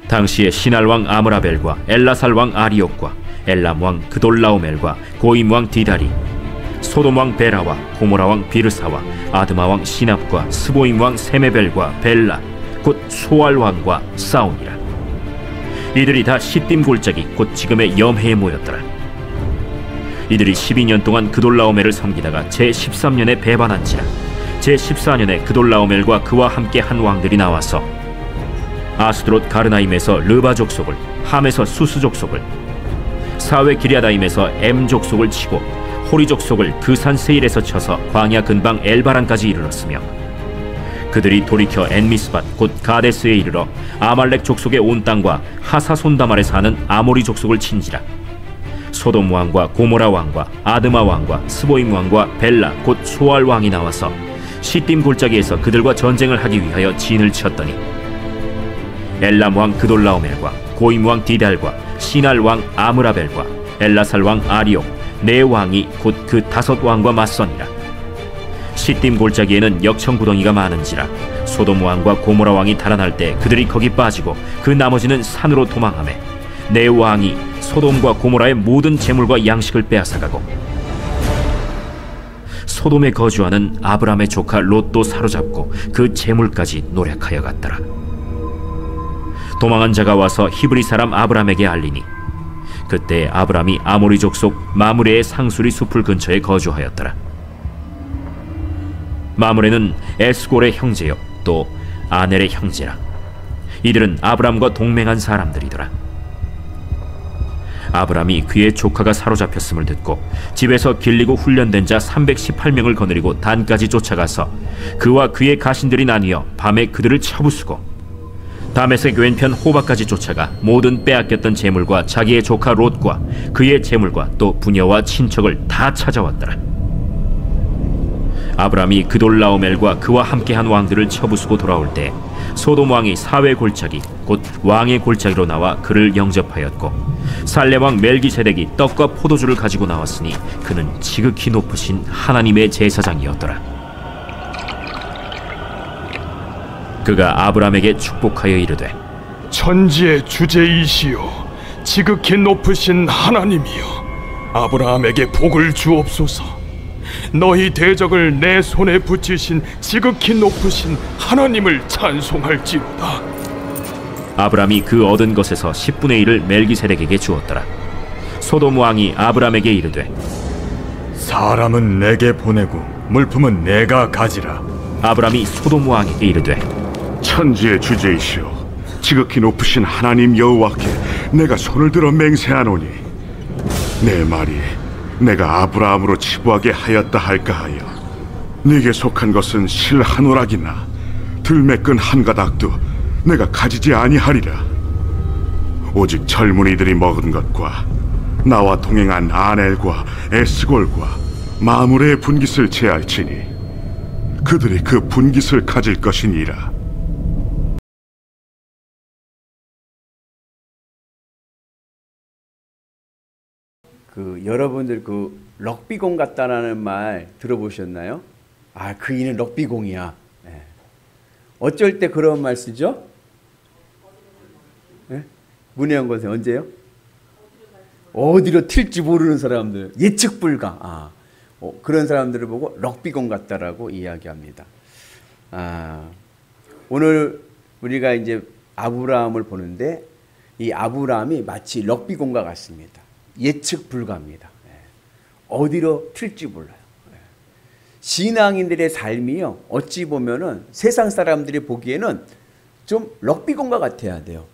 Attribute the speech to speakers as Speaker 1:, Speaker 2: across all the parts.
Speaker 1: 당시에 시날 왕 아므라벨과 엘라살 왕 아리옥과 엘람 왕 그돌라오멜과 고임 왕 디달이 소돔 왕 베라와 고모라 왕 비르사와 아드마 왕 시납과 스보임 왕 세메벨과 벨라 곧 소알 왕과 싸우니라. 이들이 다 시딤 골짜기 곧 지금의 염해에 모였더라. 이들이 12년 동안 그돌라오멜을 섬기다가 제13년에 배반한지라. 제14년에 그돌라오멜과 그와 함께 한 왕들이 나와서 아스드롯 가르나임에서 르바 족속을, 함에서 수스 족속을, 사웨 기리아다임에서 엠 족속을 치고 호리 족속을 그 산 세일에서 쳐서 광야 근방 엘바란까지 이르렀으며, 그들이 돌이켜 엔미스밭 곧 가데스에 이르러 아말렉 족속의 온 땅과 하사손다말에 사는 아모리 족속을 친지라. 소돔 왕과 고모라 왕과 아드마 왕과 스보임 왕과 벨라 곧 소알 왕이 나와서 시딤 골짜기에서 그들과 전쟁을 하기 위하여 진을 쳤더니 엘람 왕 그돌라오멜과 고임 왕 디달과 시날 왕 아므라벨과 엘라살 왕 아리옥 네 왕이 곧 그 5 왕과 맞서니라. 시딤 골짜기에는 역청구덩이가 많은지라 소돔 왕과 고모라 왕이 달아날 때 그들이 거기 빠지고 그 나머지는 산으로 도망하매 네 왕이 소돔과 고모라의 모든 재물과 양식을 빼앗아가고 소돔에 거주하는 아브람의 조카 롯도 사로잡고 그 재물까지 노략하여 갔더라. 도망한 자가 와서 히브리 사람 아브람에게 알리니 그때 아브람이 아모리 족속 마므레의 상수리 숲을 근처에 거주하였더라. 마므레는 에스골의 형제요 또 아넬의 형제라. 이들은 아브람과 동맹한 사람들이더라. 아브람이 그의 조카가 사로잡혔음을 듣고 집에서 길리고 훈련된 자 318명을 거느리고 단까지 쫓아가서 그와 그의 가신들이 나뉘어 밤에 그들을 쳐부수고 다메섹 왼편 호바까지 쫓아가 모든 빼앗겼던 재물과 자기의 조카 롯과 그의 재물과 또 부녀와 친척을 다 찾아왔더라. 아브람이 그돌라오멜과 그와 함께한 왕들을 쳐부수고 돌아올 때 소돔 왕이 사회 골짜기 곧 왕의 골짜기로 나와 그를 영접하였고 살렘 왕 멜기세덱이 떡과 포도주를 가지고 나왔으니 그는 지극히 높으신 하나님의 제사장이었더라. 그가 아브람에게 축복하여 이르되
Speaker 2: 천지의 주제이시오 지극히 높으신 하나님이여 아브라함에게 복을 주옵소서. 너희 대적을 내 손에 붙이신 지극히 높으신 하나님을 찬송할지로다.
Speaker 1: 아브람이 그 얻은 것에서 10분의 1을 멜기세덱에게 주었더라. 소돔 왕이 아브람에게 이르되
Speaker 3: 사람은 내게 보내고 물품은 내가 가지라.
Speaker 1: 아브람이 소돔 왕에게 이르되
Speaker 4: 천지의 주제이시오 지극히 높으신 하나님 여호와께 내가 손을 들어 맹세하노니 내 말이 내가 아브라함으로 치부하게 하였다 할까 하여 네게 속한 것은 실 한 오락이나 들매끈 한 가닥도 내가 가지지 아니하리라. 오직 젊은이들이 먹은 것과 나와 동행한 아넬과 에스골과 마므레의 분깃을 제할지니 그들이 그 분깃을 가질 것이니라.
Speaker 5: 여러분들 럭비공 같다라는 말 들어보셨나요? 아, 그 이는 럭비공이야. 네. 어쩔 때 그런 말 쓰죠? 네? 문혜영 권생 언제요? 어디로 튈지 모르는 사람들, 예측 불가. 그런 사람들을 보고 럭비공 같다라고 이야기합니다. 오늘 우리가 이제 아브라함을 보는데 이 아브라함이 마치 럭비공과 같습니다. 예측 불가합니다. 어디로 튈지 몰라요. 신앙인들의 삶이요, 어찌 보면은 세상 사람들이 보기에는 좀 럭비공과 같아야 돼요.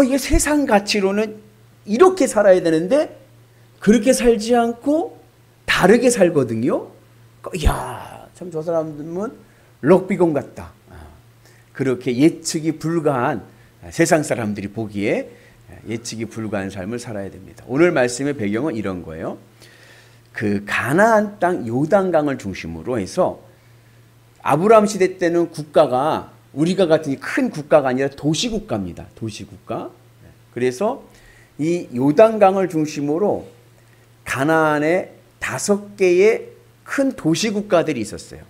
Speaker 5: 이게 세상 가치로는 이렇게 살아야 되는데 그렇게 살지 않고 다르게 살거든요. 이야, 참 저 사람들은 럭비공 같다. 그렇게 예측이 불가한 세상 사람들이 보기에 예측이 불가한 삶을 살아야 됩니다. 오늘 말씀의 배경은 이런 거예요. 그 가나안 땅 요단강을 중심으로 해서 아브라함 시대 때는 국가가 우리가 같은 큰 국가가 아니라 도시국가입니다. 도시국가. 그래서 이 요단강을 중심으로 가나안에 5개의 큰 도시국가들이 있었어요.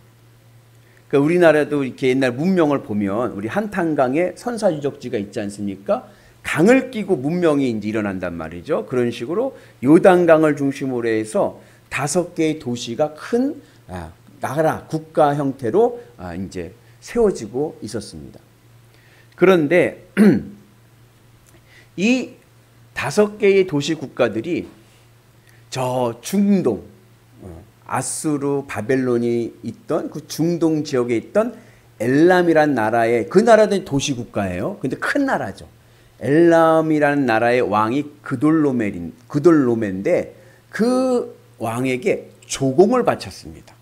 Speaker 5: 그러니까 우리나라도 이렇게 옛날 문명을 보면 우리 한탄강에 선사유적지가 있지 않습니까? 강을 끼고 문명이 이제 일어난단 말이죠. 그런 식으로 요단강을 중심으로 해서 5개의 도시가 큰 나라, 국가 형태로 이제 세워지고 있었습니다. 그런데 이 5개의 도시 국가들이 저 중동, 아수르, 바벨론이 있던 그 중동 지역에 있던 엘람이란 나라의, 그 나라는 도시 국가예요. 근데 큰 나라죠. 엘람이라는 나라의 왕이 그돌로메인데 그 왕에게 조공을 바쳤습니다.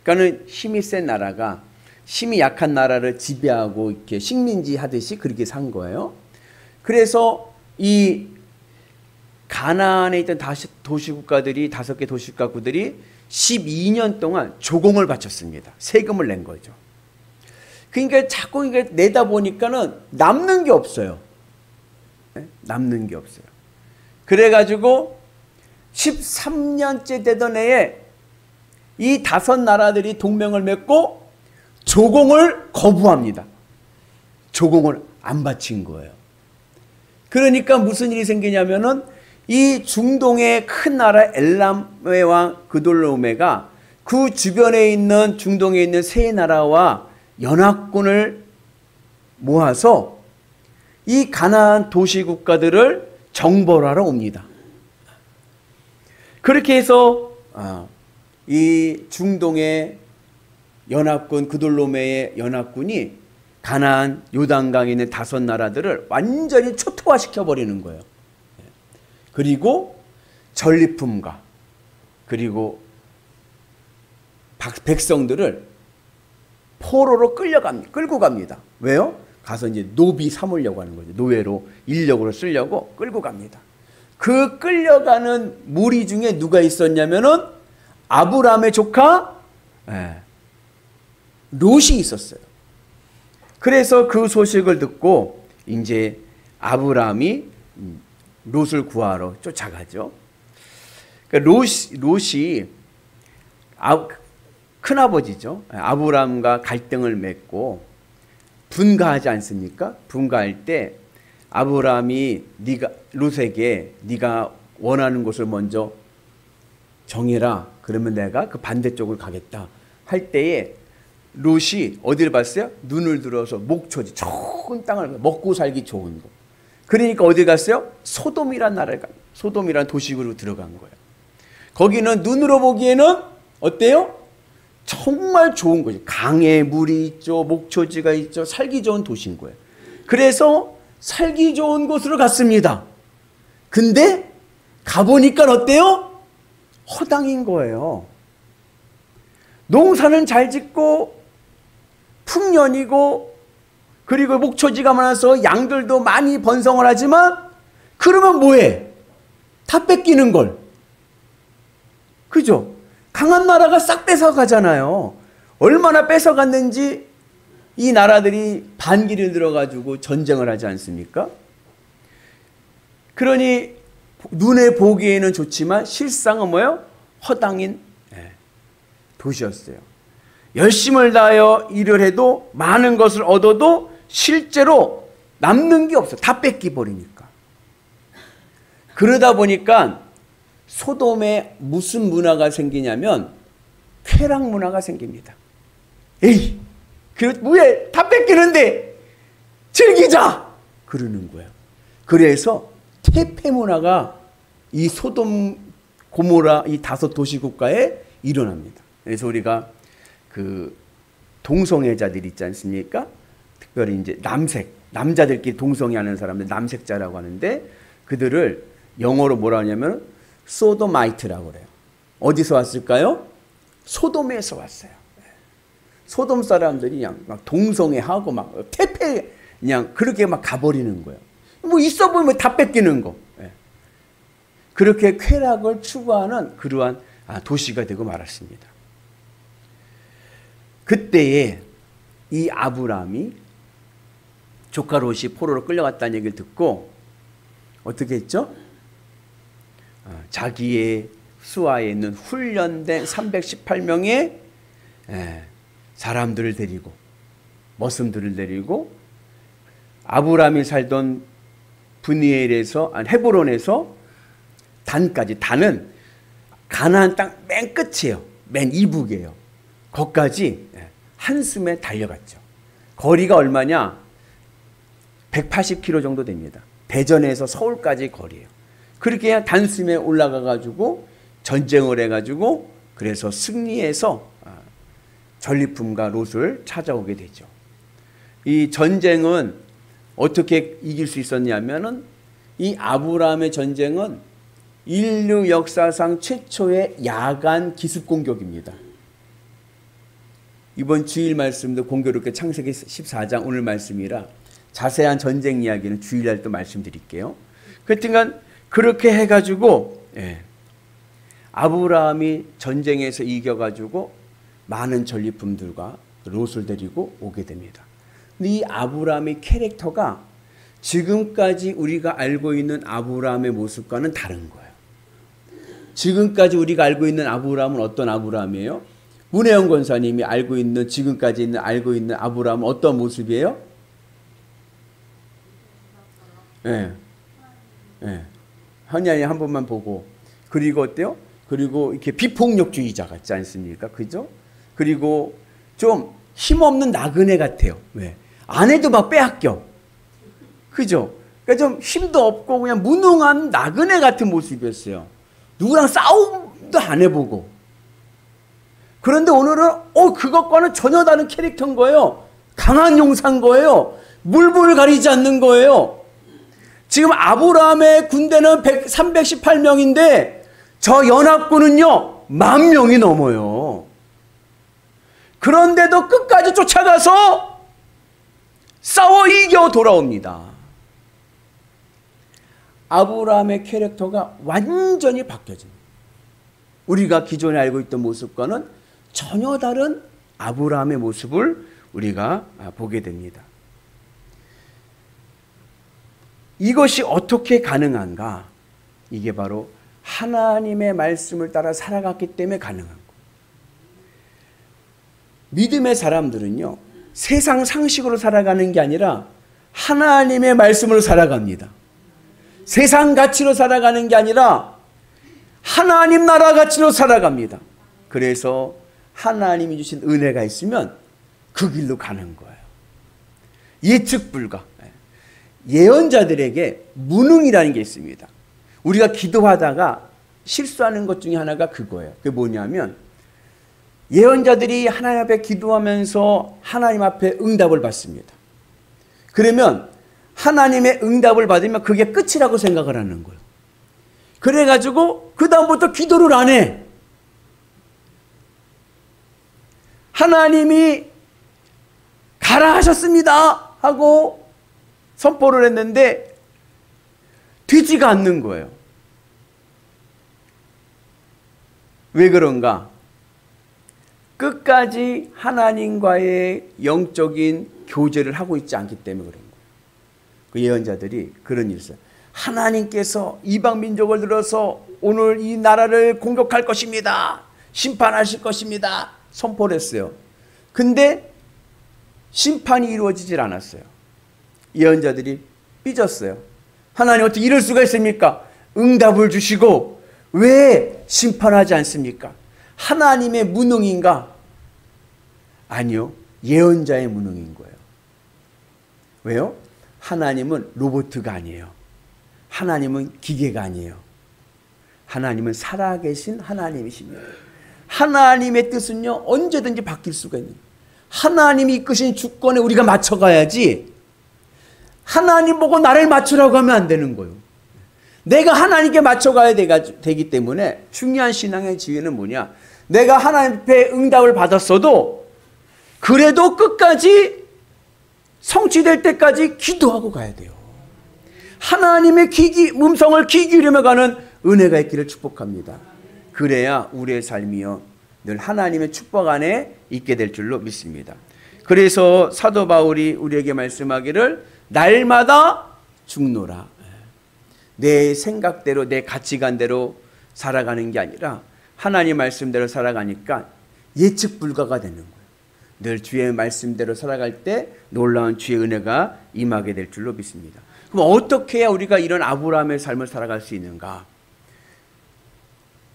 Speaker 5: 그러니까는 힘이 센 나라가 힘이 약한 나라를 지배하고 이렇게 식민지 하듯이 그렇게 산 거예요. 그래서 이 가나안에 있던 도시국가들이 5개 도시국가들이 12년 동안 조공을 바쳤습니다. 세금을 낸 거죠. 그러니까 자꾸 이게 내다 보니까는 남는 게 없어요. 남는 게 없어요. 그래가지고 13년째 되던 해에 이 5 나라들이 동맹을 맺고 조공을 거부합니다. 조공을 안 바친 거예요. 그러니까 무슨 일이 생기냐면은 이 중동의 큰 나라 엘람의 왕 그돌로메가 그 주변에 있는 중동에 있는 세 나라와 연합군을 모아서 이 가나안 도시 국가들을 정벌하러 옵니다. 그렇게 해서 이 중동의 연합군, 그돌로메의 연합군이 가나안 요단강에 있는 5 나라들을 완전히 초토화시켜 버리는 거예요. 그리고 전리품과 그리고 백성들을 포로로 끌고 갑니다. 왜요? 가서 이제 노비 삼으려고 하는 거죠. 노예로, 인력으로 쓰려고 끌고 갑니다. 그 끌려가는 무리 중에 누가 있었냐면은 아브라함의 조카 롯이 있었어요. 그래서 그 소식을 듣고 이제 아브라함이 롯을 구하러 쫓아가죠. 그러니까 롯이 큰아버지죠. 아브라함과 갈등을 맺고 분가하지 않습니까? 분가할 때 아브라함이 롯에게 네가 원하는 곳을 먼저 정해라. 그러면 내가 그 반대쪽을 가겠다. 할 때에 롯이 어디를 봤어요? 눈을 들어서 목초지, 좋은 땅을, 먹고 살기 좋은 곳. 그러니까 어디 갔어요? 소돔이란 나라에 소돔이란 도시로 들어간 거예요. 거기는 눈으로 보기에는 어때요? 정말 좋은 곳이, 강에 물이 있죠, 목초지가 있죠, 살기 좋은 도시인 거예요. 그래서 살기 좋은 곳으로 갔습니다. 근데 가보니까 어때요? 허당인 거예요. 농사는 잘 짓고 풍년이고 그리고 목초지가 많아서 양들도 많이 번성을 하지만 그러면 뭐해? 다 뺏기는 걸. 그죠? 강한 나라가 싹 뺏어가잖아요. 얼마나 뺏어갔는지 이 나라들이 반기를 들어가지고 전쟁을 하지 않습니까? 그러니 눈에 보기에는 좋지만 실상은 뭐예요? 허당인 도시였어요. 열심을 다하여 일을 해도 많은 것을 얻어도 실제로 남는 게 없어요. 다 뺏기버리니까. 그러다 보니까 소돔에 무슨 문화가 생기냐면 쾌락 문화가 생깁니다. 에이, 왜 다 뺏기는데 즐기자! 그러는 거예요. 그래서 퇴폐 문화가 이 소돔, 고모라 이 5 도시 국가에 일어납니다. 그래서 우리가 그 동성애자들 있지 않습니까? 특별히 이제 남자들끼리 동성애하는 사람들 남색자라고 하는데 그들을 영어로 뭐라 하냐면 소도마이트라고 그래요. 어디서 왔을까요? 소돔에서 왔어요. 소돔 사람들이 그냥 막 동성애하고 막 퇴폐 그냥 그렇게 막 가버리는 거예요. 뭐 있어 보면 다 뺏기는 거. 그렇게 쾌락을 추구하는 그러한 도시가 되고 말았습니다. 그때에 이 아브라함이 조카 롯이 포로로 끌려갔다는 얘기를 듣고 어떻게 했죠? 자기의 수하에 있는 훈련된 318명의 사람들을 데리고 머슴들을 데리고 아브라함이 살던 헤브론에서 단까지, 단은 가나안 땅 맨 끝이에요. 맨 이북이에요. 거기까지 한숨에 달려갔죠. 거리가 얼마냐? 180km 정도 됩니다. 대전에서 서울까지 거리예요. 그렇게 단숨에 올라가 가지고 전쟁을 해가지고 그래서 승리해서 전리품과 롯을 찾아오게 되죠. 이 전쟁은 어떻게 이길 수 있었냐면은, 이 아브라함의 전쟁은 인류 역사상 최초의 야간 기습 공격입니다. 이번 주일 말씀도 공교롭게 창세기 14장 오늘 말씀이라 자세한 전쟁 이야기는 주일날 또 말씀드릴게요. 그렇지만 그렇게 해가지고 아브라함이 전쟁에서 이겨가지고 많은 전리품들과 롯을 데리고 오게 됩니다. 근데 이 아브라함의 캐릭터가 지금까지 우리가 알고 있는 아브라함의 모습과는 다른 거예요. 지금까지 우리가 알고 있는 아브라함은 어떤 아브라함이에요? 문혜영 권사님이 지금까지 알고 있는 아브라함은 어떤 모습이에요? 하나님 한 번만 보고, 그리고 어때요? 그리고 이렇게 비폭력주의자 같지 않습니까? 그죠? 그리고 좀 힘없는 나그네 같아요. 왜? 아내도 막 빼앗겨. 그죠? 그러니까 좀 힘도 없고 그냥 무능한 나그네 같은 모습이었어요. 누구랑 싸움도 안 해보고. 그런데 오늘은 그것과는 전혀 다른 캐릭터인 거예요. 강한 용사인 거예요. 물불을 가리지 않는 거예요. 지금 아브라함의 군대는 318명인데 저 연합군은요 10,000명이 넘어요. 그런데도 끝까지 쫓아가서 싸워 이겨 돌아옵니다. 아브라함의 캐릭터가 완전히 바뀌어집니다. 우리가 기존에 알고 있던 모습과는 전혀 다른 아브라함의 모습을 우리가 보게 됩니다. 이것이 어떻게 가능한가? 이게 바로 하나님의 말씀을 따라 살아갔기 때문에 가능한 거예요. 믿음의 사람들은요, 세상 상식으로 살아가는 게 아니라 하나님의 말씀으로 살아갑니다. 세상 가치로 살아가는 게 아니라 하나님 나라 가치로 살아갑니다. 그래서 하나님이 주신 은혜가 있으면 그 길로 가는 거예요. 예측 불가. 예언자들에게 무능이라는 게 있습니다. 우리가 기도하다가 실수하는 것 중에 하나가 그거예요. 그게 뭐냐면, 예언자들이 하나님 앞에 기도하면서 하나님 앞에 응답을 받습니다. 그러면 하나님의 응답을 받으면 그게 끝이라고 생각을 하는 거예요. 그래가지고 그 다음부터 기도를 안 해. 하나님이 가라 하셨습니다 하고 선포를 했는데 되지가 않는 거예요. 왜 그런가? 끝까지 하나님과의 영적인 교제를 하고 있지 않기 때문에 그런 거예요. 그 예언자들이 그런 일을 했어요. 하나님께서 이방 민족을 들어서 오늘 이 나라를 공격할 것입니다. 심판하실 것입니다. 선포를 했어요. 근데 심판이 이루어지질 않았어요. 예언자들이 삐졌어요. 하나님 어떻게 이럴 수가 있습니까? 응답을 주시고 왜 심판하지 않습니까? 하나님의 무능인가? 아니요. 예언자의 무능인 거예요. 왜요? 하나님은 로봇가 아니에요. 하나님은 기계가 아니에요. 하나님은 살아계신 하나님이십니다. 하나님의 뜻은요, 언제든지 바뀔 수가 있는 거예요. 하나님이 이끄신 주권에 우리가 맞춰가야지, 하나님 보고 나를 맞추라고 하면 안 되는 거예요. 내가 하나님께 맞춰가야 되기 때문에 중요한 신앙의 지혜는 뭐냐? 내가 하나님 앞에 응답을 받았어도 그래도 끝까지 성취될 때까지 기도하고 가야 돼요. 하나님의 음성을 귀 기울이며 가는 은혜가 있기를 축복합니다. 그래야 우리의 삶이요 늘 하나님의 축복 안에 있게 될 줄로 믿습니다. 그래서 사도 바울이 우리에게 말씀하기를 날마다 죽노라. 내 생각대로 내 가치관대로 살아가는 게 아니라 하나님 말씀대로 살아가니까 예측 불가가 되는 거예요. 늘 주의 말씀대로 살아갈 때 놀라운 주의 은혜가 임하게 될 줄로 믿습니다. 그럼 어떻게 해야 우리가 이런 아브라함의 삶을 살아갈 수 있는가?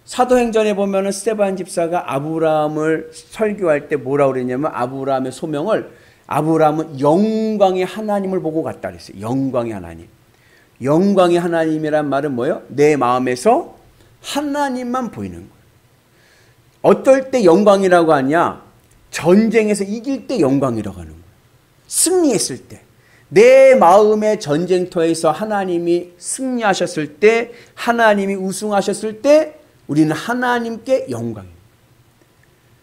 Speaker 5: 사도행전에 보면은 스데반 집사가 아브라함을 설교할 때 뭐라고 그랬냐면 아브라함의 소명을 아브라함은 영광의 하나님을 보고 갔다 그랬어요. 영광의 하나님. 영광의 하나님이란 말은 뭐예요? 내 마음에서 하나님만 보이는 거예요. 어떨 때 영광이라고 하냐? 전쟁에서 이길 때 영광이라고 하는 거예요. 승리했을 때. 내 마음의 전쟁터에서 하나님이 승리하셨을 때, 하나님이 우승하셨을 때 우리는 하나님께 영광입니다.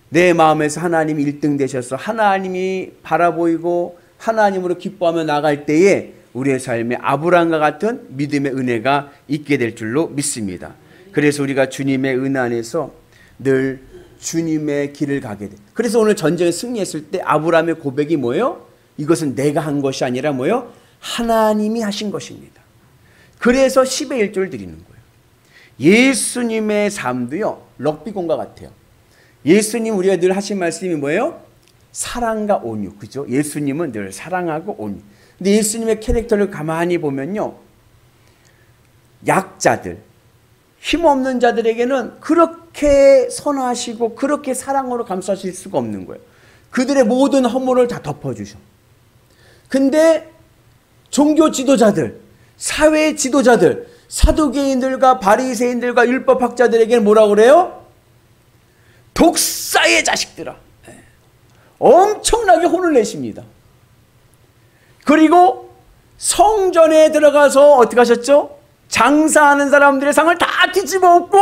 Speaker 5: 내 마음에서 하나님이 1등 되셔서 하나님이 바라보이고 하나님으로 기뻐하며 나갈 때에 우리의 삶에 아브라함과 같은 믿음의 은혜가 있게 될 줄로 믿습니다. 그래서 우리가 주님의 은혜 안에서 늘 주님의 길을 가게 돼. 그래서 오늘 전쟁에 승리했을 때 아브라함의 고백이 뭐예요? 이것은 내가 한 것이 아니라 뭐예요? 하나님이 하신 것입니다. 그래서 10의 1조를 드리는 거예요. 예수님의 삶도요, 럭비공과 같아요. 예수님 우리가 늘 하신 말씀이 뭐예요? 사랑과 온유. 그죠? 예수님은 늘 사랑하고 온유. 근데 예수님의 캐릭터를 가만히 보면요, 약자들, 힘없는 자들에게는 그렇게 선하시고 그렇게 사랑으로 감싸실 수가 없는 거예요. 그들의 모든 허물을 다 덮어주셔. 근데 종교 지도자들, 사회 지도자들, 사두개인들과 바리새인들과 율법학자들에게는 뭐라고 그래요? 독사의 자식들아. 엄청나게 혼을 내십니다. 그리고 성전에 들어가서 어떻게 하셨죠? 장사하는 사람들의 상을 다 뒤집어 엎고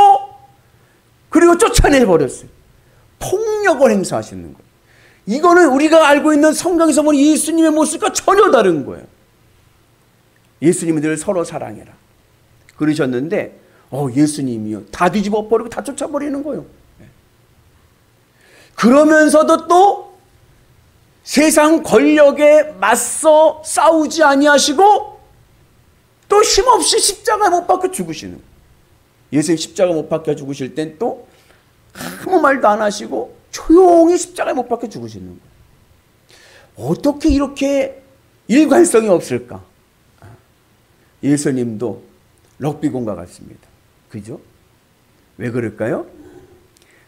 Speaker 5: 그리고 쫓아내버렸어요. 폭력을 행사하시는 거예요. 이거는 우리가 알고 있는 성경에서 보는 예수님의 모습과 전혀 다른 거예요. 예수님은 늘 서로 사랑해라 그러셨는데 예수님이요, 다 뒤집어 버리고 다 쫓아버리는 거예요. 그러면서도 또 세상 권력에 맞서 싸우지 아니하시고 또 힘없이 십자가에 못 박혀 죽으시는 거예요. 예수님 십자가 못 박혀 죽으실 땐 또 아무 말도 안 하시고 조용히 십자가에 못 박혀 죽으시는 거예요. 어떻게 이렇게 일관성이 없을까? 예수님도 럭비공과 같습니다. 그죠? 왜 그럴까요?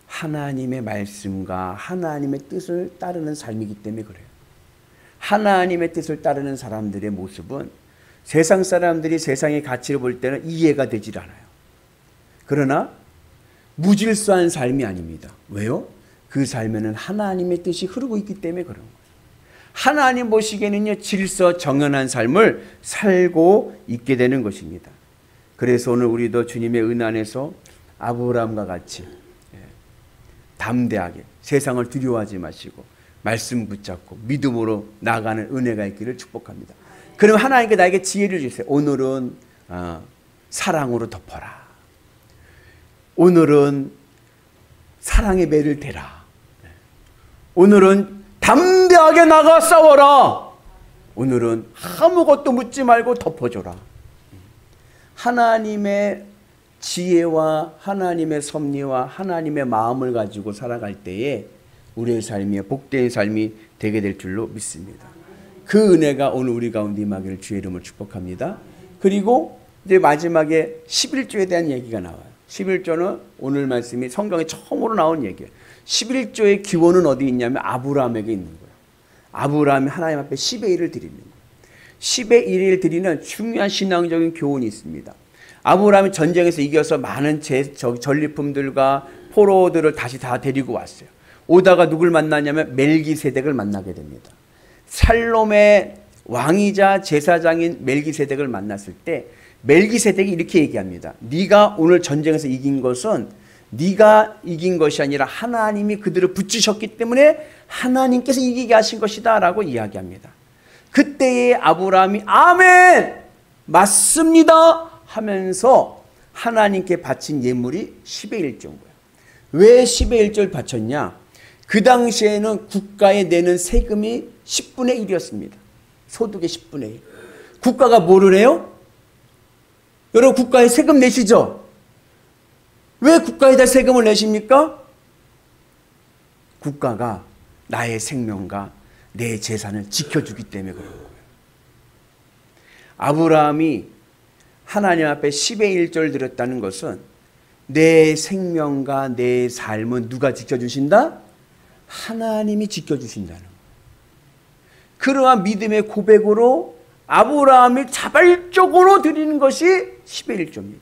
Speaker 5: 하나님의 말씀과 하나님의 뜻을 따르는 삶이기 때문에 그래요. 하나님의 뜻을 따르는 사람들의 모습은 세상 사람들이 세상의 가치를 볼 때는 이해가 되질 않아요. 그러나 무질서한 삶이 아닙니다. 왜요? 그 삶에는 하나님의 뜻이 흐르고 있기 때문에 그런 거예요. 하나님 보시기에는요, 질서 정연한 삶을 살고 있게 되는 것입니다. 그래서 오늘 우리도 주님의 은혜 안에서 아브라함과 같이 담대하게 세상을 두려워하지 마시고 말씀 붙잡고 믿음으로 나아가는 은혜가 있기를 축복합니다. 그럼 하나님께 나에게 지혜를 주세요. 오늘은 사랑으로 덮어라. 오늘은 사랑의 매를 대라. 오늘은 담대하게 나가 싸워라. 오늘은 아무것도 묻지 말고 덮어줘라. 하나님의 지혜와 하나님의 섭리와 하나님의 마음을 가지고 살아갈 때에 우리의 삶이 복된 삶이 되게 될 줄로 믿습니다. 그 은혜가 오늘 우리 가운데 임하기를 주의 이름으로 축복합니다. 그리고 이제 마지막에 11조에 대한 얘기가 나와요. 11조는 오늘 말씀이 성경에 처음으로 나온 얘기예요. 11조의 기원은 어디 있냐면 아브라함에게 있는 거예요. 아브라함이 하나님 앞에 10의 1을 드리는 거예요. 10의 1을 드리는 중요한 신앙적인 교훈이 있습니다. 아브라함이 전쟁에서 이겨서 많은 전리품들과 포로들을 다시 다 데리고 왔어요. 오다가 누굴 만나냐면 멜기세덱을 만나게 됩니다. 살롬의 왕이자 제사장인 멜기세덱을 만났을 때 멜기세덱이 이렇게 얘기합니다. 네가 오늘 전쟁에서 이긴 것은 네가 이긴 것이 아니라 하나님이 그들을 붙이셨기 때문에 하나님께서 이기게 하신 것이다 라고 이야기합니다. 그때의 아브라함이 아멘! 맞습니다! 하면서 하나님께 바친 예물이 10의 1조인 거예요. 왜 10의 1조를 바쳤냐? 그 당시에는 국가에 내는 세금이 10분의 1이었습니다. 소득의 10분의 1. 국가가 뭐를 해요? 여러분 국가에 세금 내시죠? 왜 국가에다 세금을 내십니까? 국가가 나의 생명과 내 재산을 지켜주기 때문에 그런 거예요. 아브라함이 하나님 앞에 10의 1조를 드렸다는 것은 내 생명과 내 삶은 누가 지켜주신다? 하나님이 지켜주신다는 거예요. 그러한 믿음의 고백으로 아브라함이 자발적으로 드리는 것이 10의 1조입니다.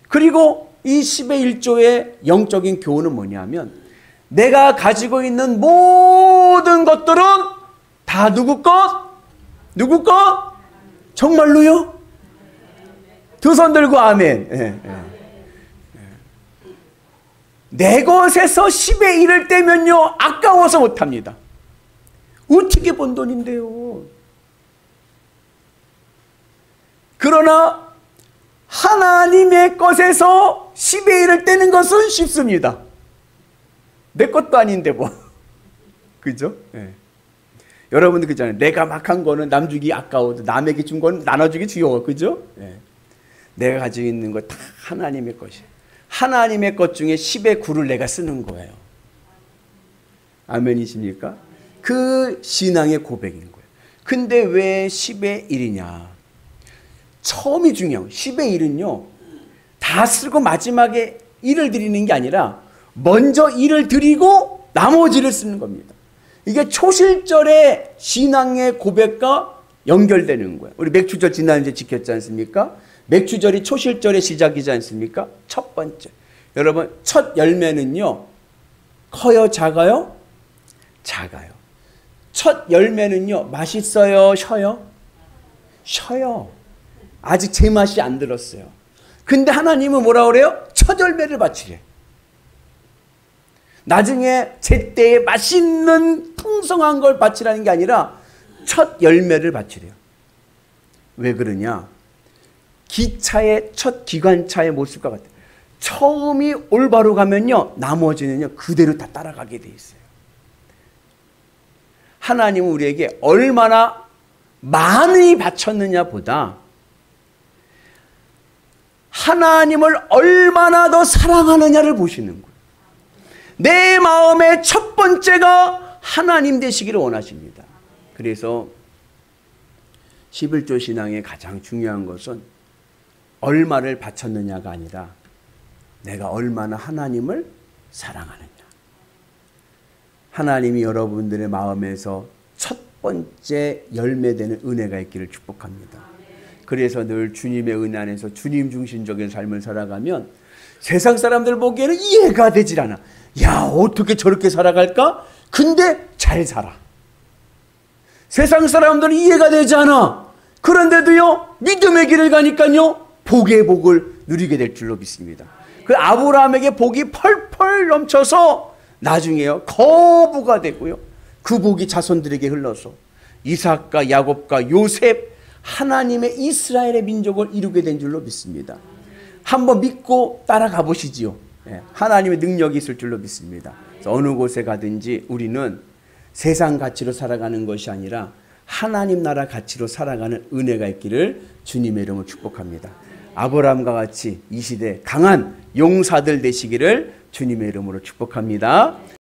Speaker 5: 그리고 이 10의 1조의 영적인 교훈은 뭐냐면 내가 가지고 있는 모든 것들은 다 누구 것? 누구 것? 정말로요? 두 손 들고 아멘. 내 것에서 10의 1을 떼면요 아까워서 못합니다. 어떻게 번 돈인데요. 그러나 하나님의 것에서 10의 1을 떼는 것은 쉽습니다. 내 것도 아닌데 뭐. 그죠? 여러분들 그잖아요. 내가 막 한 거는 남 주기 아까워도 남에게 준 거는 나눠주기 주요. 그죠? 내가 가지고 있는 거 다 하나님의 것이에요. 하나님의 것 중에 10의 9를 내가 쓰는 거예요. 아멘이십니까? 그 신앙의 고백인 거예요. 근데 왜 10의 1이냐? 처음이 중요해요. 10의 1은요. 다 쓰고 마지막에 1을 드리는 게 아니라 먼저 1을 드리고 나머지를 쓰는 겁니다. 이게 초실절의 신앙의 고백과 연결되는 거예요. 우리 맥추절 지난주에 지켰지 않습니까? 맥추절이 초실절의 시작이지 않습니까? 첫 번째. 여러분, 첫 열매는요. 커요? 작아요? 작아요. 첫 열매는요. 맛있어요? 셔요? 셔요. 아직 제 맛이 안 들었어요. 근데 하나님은 뭐라 그래요? 첫 열매를 바치래. 나중에 제때에 맛있는 풍성한 걸 바치라는 게 아니라 첫 열매를 바치래요. 왜 그러냐? 기차의 첫 기관차의 모습과 같아요. 처음이 올바로 가면요. 나머지는요. 그대로 다 따라가게 돼 있어요. 하나님은 우리에게 얼마나 많이 바쳤느냐 보다 하나님을 얼마나 더 사랑하느냐를 보시는 거예요. 내 마음의 첫 번째가 하나님 되시기를 원하십니다. 그래서 11조 신앙의 가장 중요한 것은 얼마를 바쳤느냐가 아니라 내가 얼마나 하나님을 사랑하느냐. 하나님이 여러분들의 마음에서 첫 번째 열매되는 은혜가 있기를 축복합니다. 그래서 늘 주님의 은혜 안에서 주님 중심적인 삶을 살아가면 세상 사람들 보기에는 이해가 되질 않아. 야, 어떻게 저렇게 살아갈까? 근데 잘 살아. 세상 사람들은 이해가 되지 않아. 그런데도요, 믿음의 길을 가니까요, 복의 복을 누리게 될 줄로 믿습니다. 그 아브라함에게 복이 펄펄 넘쳐서 나중에요, 거부가 되고요. 그 복이 자손들에게 흘러서 이삭과 야곱과 요셉, 하나님의 이스라엘의 민족을 이루게 된 줄로 믿습니다. 한번 믿고 따라가 보시지요. 하나님의 능력이 있을 줄로 믿습니다. 그래서 어느 곳에 가든지 우리는 세상 가치로 살아가는 것이 아니라 하나님 나라 가치로 살아가는 은혜가 있기를 주님의 이름으로 축복합니다. 아브라함과 같이 이 시대 강한 용사들 되시기를 주님의 이름으로 축복합니다.